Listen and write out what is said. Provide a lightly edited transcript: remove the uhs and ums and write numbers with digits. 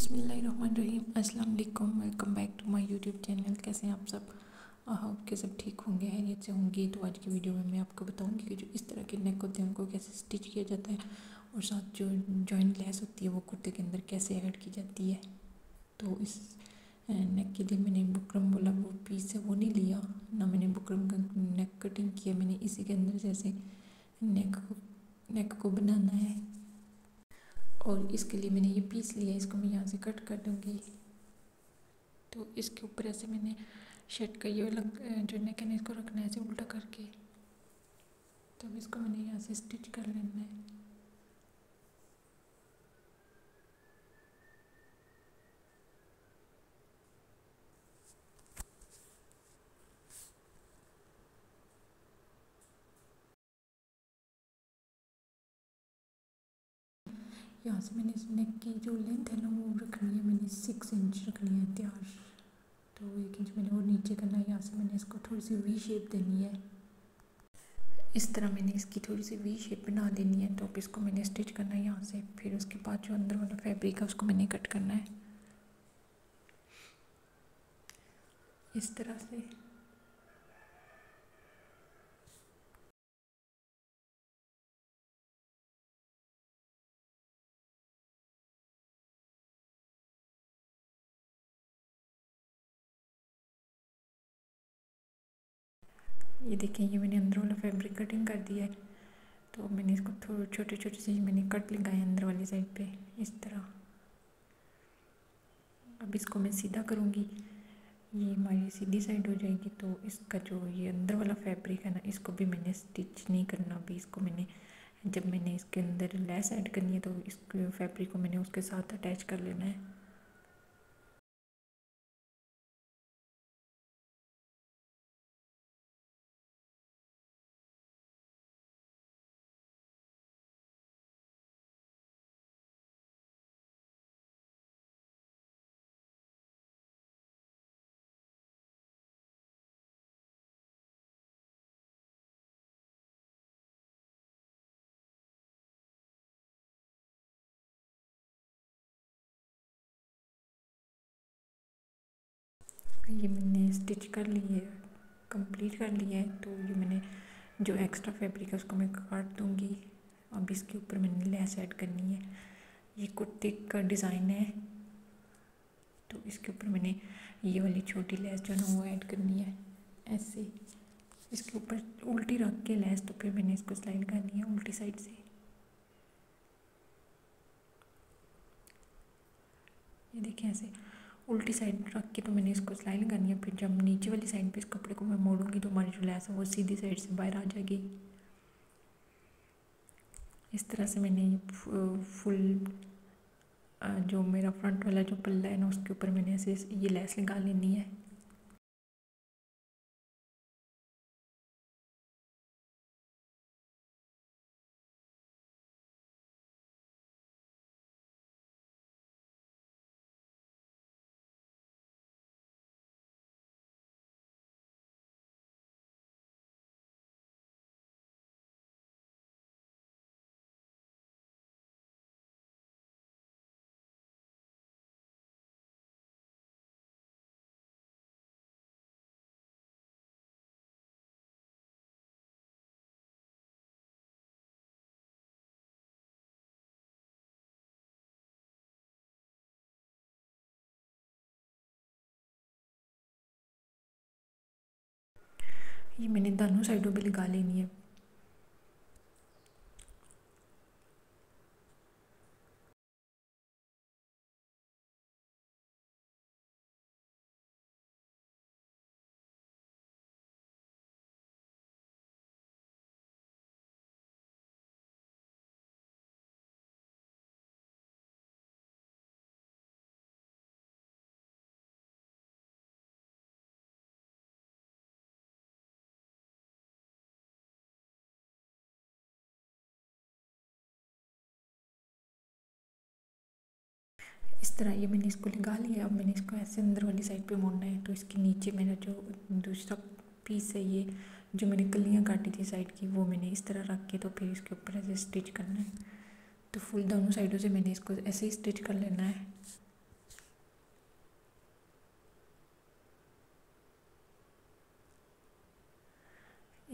बिस्मिल्लाहिर्रहमानिर्रहीम। अस्सलाम वालेकुम, welcome back to my YouTube channel. कैसे हैं आप सब? आपके सब ठीक होंगे, हैरियत से होंगे। तो आज की वीडियो में मैं आपको बताऊंगी कि जो इस तरह के नेक होते हैं उनको कैसे स्टिच किया जाता है और साथ जो जॉइंट लेस होती है वो कुर्ते के अंदर कैसे ऐड की जाती है। तो इस नेक के लिए मैंने बुकरम वाला वो पीस है वो नहीं लिया, ना मैंने बुकरम का नेक कटिंग किया। मैंने इसी के अंदर जैसे नेक को बनाना है और इसके लिए मैंने ये पीस लिया। इसको मैं यहाँ से कट कर दूँगी। तो इसके ऊपर ऐसे मैंने शर्ट का ये वाला जो नेक है इसको रखना है ऐसे उल्टा करके। तो अब इसको मैंने यहाँ से स्टिच कर लेना है। यहाँ से मैंने इस नेक की जो लेंथ है ना वो रखनी है, मैंने 6 इंच रखनी है तैयार। तो 1 इंच मैंने और नीचे करना है। यहाँ से मैंने इसको थोड़ी सी वी शेप देनी है। इस तरह मैंने इसकी थोड़ी सी वी शेप बना देनी है। तो अब इसको मैंने स्टिच करना है यहाँ से। फिर उसके बाद जो अंदर वाला फैब्रिक है उसको मैंने कट करना है इस तरह से। ये देखें, ये मैंने अंदर वाला फैब्रिक कटिंग कर दिया है। तो मैंने इसको थोड़े छोटे छोटे से मैंने कट लगाए अंदर वाली साइड पे इस तरह। अब इसको मैं सीधा करूँगी, ये हमारी सीधी साइड हो जाएगी। तो इसका जो ये अंदर वाला फैब्रिक है ना इसको भी मैंने स्टिच नहीं करना। अभी इसको मैंने जब मैंने इसके अंदर लेस ऐड करनी है तो इस फैब्रिक को मैंने उसके साथ अटैच कर लेना है। ये मैंने स्टिच कर ली है, कंप्लीट कर लिया है। तो ये मैंने जो एक्स्ट्रा फैब्रिक है उसको मैं काट दूँगी। अब इसके ऊपर मैंने लेस ऐड करनी है। ये कुर्ते का डिज़ाइन है तो इसके ऊपर मैंने ये वाली छोटी लेस जो है ना वो ऐड करनी है ऐसे। इसके ऊपर उल्टी रख के लेस, तो फिर मैंने इसको स्लाइड करनी है उल्टी साइड से। ये देखिए ऐसे उल्टी साइड रख के तो मैंने इसको स्लाइड करनी है। फिर जब नीचे वाली साइड पे इस कपड़े को मैं मोड़ूंगी तो हमारी जो लेस है वो सीधी साइड से बाहर आ जाएगी। इस तरह से मैंने फुल जो मेरा फ्रंट वाला जो पल्ला है ना उसके ऊपर मैंने ऐसे ये लेस लगा लेनी है। ये मैंने दोनों साइडों पे लगा लेनी है। इस तरह ये मैंने इसको लगा लिया। अब मैंने इसको ऐसे अंदर वाली साइड पे मोड़ना है। तो इसके नीचे मेरा जो दूसरा पीस है ये जो मैंने कलियाँ काटी थी साइड की वो मैंने इस तरह रख के तो फिर इसके ऊपर ऐसे स्टिच करना है। तो फुल दोनों साइडों से मैंने इसको ऐसे ही स्टिच कर लेना है।